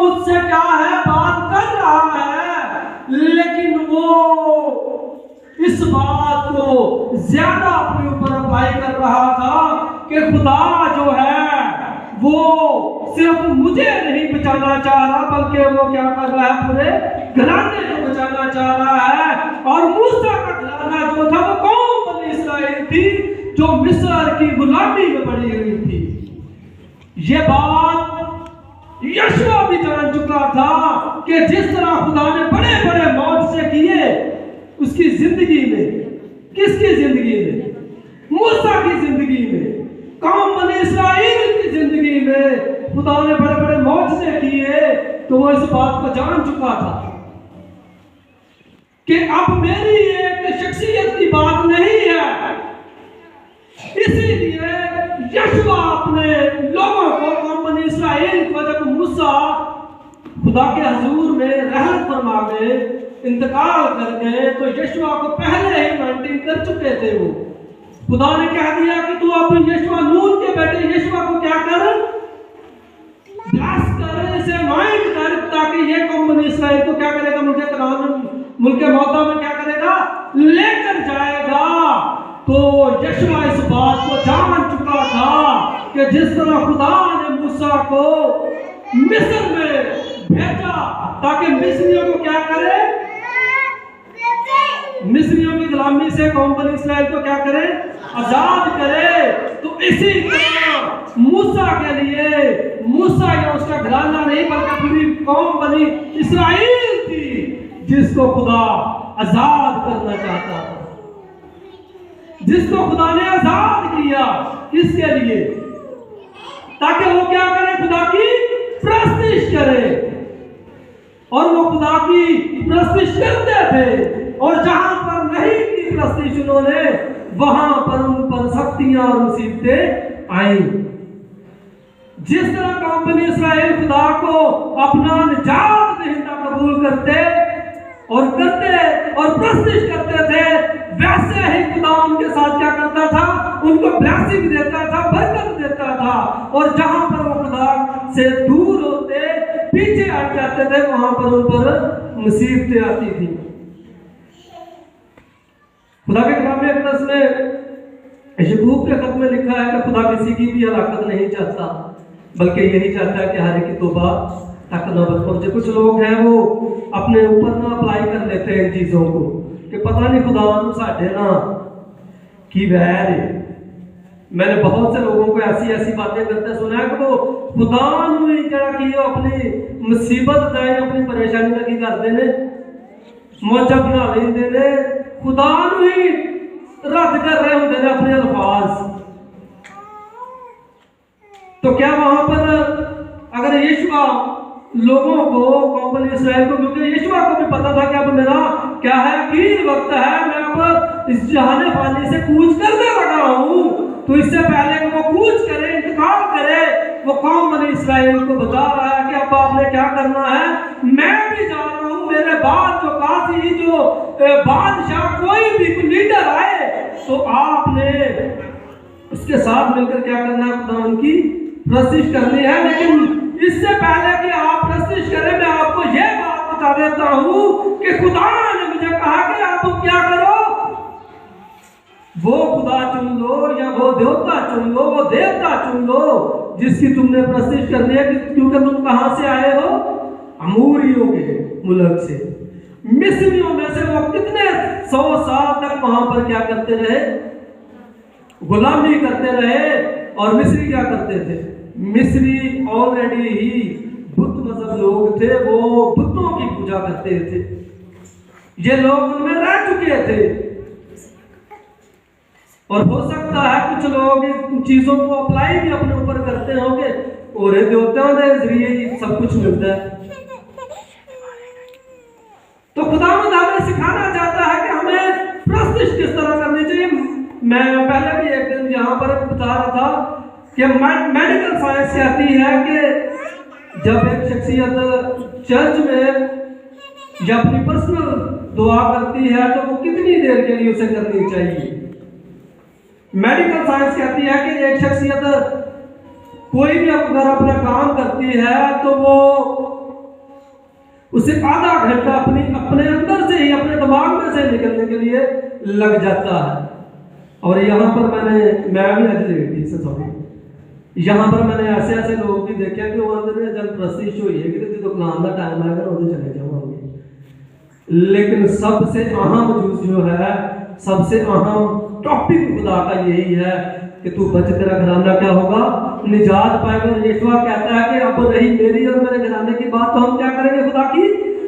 मुझसे क्या है बात कर रहा है, लेकिन वो इस बात को ज्यादा अपने ऊपर अप्लाई कर रहा था कि खुदा जो है वो सिर्फ मुझे नहीं बचाना चाह रहा, बल्कि वो क्या कर रहा है, पूरे घराने को बचाना चाह रहा है। और मूसा का घराना जो था वो कौम बनी इस्राएल थी, जो मिस्र की गुलामी में पड़ी हुई थी। ये बात यशुआ भी जान चुका था कि जिस तरह खुदा ने बड़े बड़े मौजज़े किए उसकी जिंदगी में, किसकी जिंदगी में, मूसा की जिंदगी में, कौम बनी इस्राएल की जिंदगी में खुदा ने बड़े बड़े मौजज़े किए, तो वो इस बात को जान चुका था कि अब मेरी एक शख्सियत की बात नहीं है। इसीलिए यशुआ अपने लोगों को, कौम बनी इस्राएल को, जब मूसा खुदा के हजूर में रहमत फरमा में इंतकाल कर गए, तो यशुआ को पहले ही अनॉइंटिंग कर चुके थे। वो खुदा ने कह दिया कि तू अब यशुआ, नून के बेटे यशुआ को क्या कर, ब्लेस कर, इसे अनॉइंट कर, ताकि ये कौम बनी इस्राएल को क्या करेगा, मुल्क मौता में क्या करेगा, लेकर जाएगा। तो यशुआ इस बात को जान चुका था कि जिस तरह खुदा ने मूसा को मिस्र में भेजा ताकि मिस्रियों को क्या करे, मिस्रियों की गुलामी से कौम बनी इस्राएल को क्या करे, आजाद करे, तो इसी तरह मूसा के लिए, मूसा या उसका घराना नहीं बल्कि पूरी कौम बनी इस्राएल थी जिसको खुदा आजाद करना चाहता था, जिसको खुदा ने आजाद किया। किसके लिए? ताकि वो क्या करे, खुदा की प्रस्तिश करे। और वो खुदा की प्रस्तिश करते थे, और जहां पर नहीं की प्रस्तिश उन्होंने, वहां पर उन पर सख्तियां और मुसीबतें आई। जिस तरह कौम बनी इस्राएल खुदा को अपना निजात दहिंदा कबूल करते और प्रस्तिश करते थे, वैसे ही खुदा उनके साथ क्या करता था, उनको ब्लेसिंग देता था, बरकत देता था। और जहां पर वो खुदा से दूर होते, पीछे हट जाते थे, वहां पर उन पर मुसीबतें आती थी। खुदा के कलाम अक़दस में, यकूब के खत में लिखा है कि खुदा किसी की भी हलाकत नहीं चाहता, बल्कि यही चाहता है कि हर एक की तौबा तक नौबत पहुंचे। कुछ लोग हैं वो अपने ऊपर ना अप्लाई कर लेते हैं इन चीज़ों को कि पता नहीं खुदा साढ़े ना की वैर है। मैंने बहुत से लोगों को ऐसी बातें करते सुना है कि वो खुदा ही जरा की अपनी मुसीबत जाए, अपनी परेशानी लगी करते ने, मौजा बना लेंदे ने, खुदा ही रद्द कर रहे होंगे ने अपने अल्फाज। तो क्या वहां पर अगर यीशुआ लोगों को, कौम बनी इस्राएल को, क्योंकि यीशुआ को भी पता था कि अब मेरा क्या है, आखिरी वक्त है, मैं अब इस जहाने फानी से कूच करने लगा हूं, तो इससे पहले कि वो कूच करे, इंतकाल करे, वो कौम बनी इस्राएल को बता रहा है कि अब आपने क्या करना है, मैं भी जा रहा हूं, मेरे बाद जो काजी, जो बादशाह, कोई भी लीडर आए, तो आपने उसके साथ मिलकर क्या करना है, खुदा उनकी प्रस्तिश करनी है। लेकिन इससे पहले कि आप प्रस्तिश करें, मैं आपको यह बात बता देता हूं कि खुदा ने मुझे कहा कि आप क्या करो, वो खुदा चुन लो या वो देवता चुन लो, वो देवता चुन लो जिसकी तुमने प्रस्तिश करनी है, क्योंकि तुम कहां से आए हो, अमूरियों के मुल्क से। मिस्रियों में से वो कितने 100 साल तक वहां पर क्या करते रहे, गुलामी करते रहे। और मिस्री क्या करते थे, मिस्री ऑलरेडी ही बुत मजहब लोग थे, वो बुतों की पूजा करते थे, ये लोग उनमें रह चुके थे। और हो सकता है कुछ लोग इन चीजों को अप्लाई भी अपने ऊपर करते होंगे, और देवताओं के जरिए सब कुछ मिलता है। तो खुदावंद हमें सिखाना चाहता है कि हमें प्रस्तिश किस तरह करनी चाहिए। मैं पहले भी एक दिन यहाँ पर बता रहा था कि मेडिकल साइंस कहती है कि जब एक शख्सियत चर्च में या अपनी पर्सनल दुआ करती है तो वो कितनी देर के लिए उसे करनी चाहिए। मेडिकल साइंस कहती है कि एक शख्सियत कोई भी अगर अपना काम करती है तो वो उसे आधा घंटा अपने अंदर से ही, अपने दिमाग में से निकलने के लिए लग जाता है। और यहाँ पर मैं भी आज लेट से सॉरी, यहाँ पर मैंने ऐसे ऐसे लोग भी देखे कि वो अंदर जल प्रस्तिश हुई है कि जो नाम का टाइम आएगा उधर चले जाऊंगे। लेकिन सबसे अहम चीज जो है, सबसे अहम टॉपिक खुदा का यही है कि तू बच, तेरा घराना क्या होगा, निजात पाएगा। यीशुआ कहता है कि अब रही मेरी और मेरे घराने की बात, तो हम क्या करेंगे, खुदा की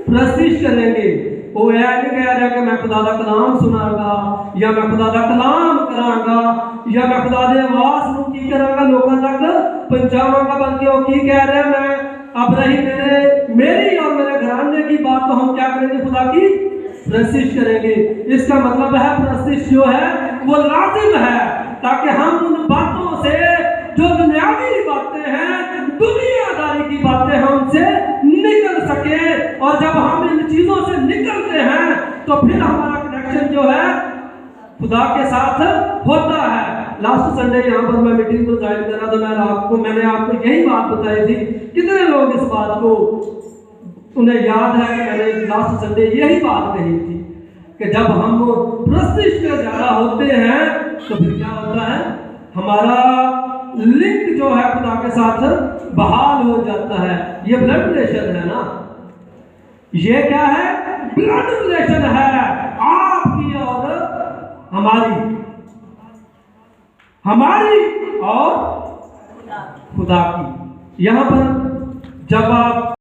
प्रस्तिश करेंगे। वो यह नहीं कह रहा कि मैं खुदा का कलाम सुनागा, या मैं खुदा का कलाम करांगा, या मैं खुदा दे आवाज नूं की करांगा लोगों तक पहुंचावांगा, बल्कि वो की कह रहा है, मैं अब रही मेरी और मेरे घराने की बात, तो हम क्या करेंगे, खुदा की प्रस्तिश करेंगे। इसका मतलब है प्रस्तिश जो है वो लाजिम है, ताकि हम उन बातों से जो दुनियावी बातें हैं, दुनियादारी की बातें हमसे निकल सके। और जब हम इन चीजों से निकलते हैं तो फिर हमारा कनेक्शन जो है खुदा के साथ होता है। लास्ट संडे यहाँ पर मैं मीटिंग को ज्वाइन करा तो मैंने आपको यही बात बताई थी। कितने लोग इस बात को उन्हें याद है कि मैंने लास्ट संडे यही बात कही थी कि जब हम प्रस्तिश में ज्यादा होते हैं तो फिर क्या होता है, हमारा लिंक जो है खुदा के साथ बहाल हो जाता है। ये ब्लड रिलेशन है ना, ये क्या है, ब्लड रिलेशन है आपकी और हमारी और खुदा की। यहां पर जब आप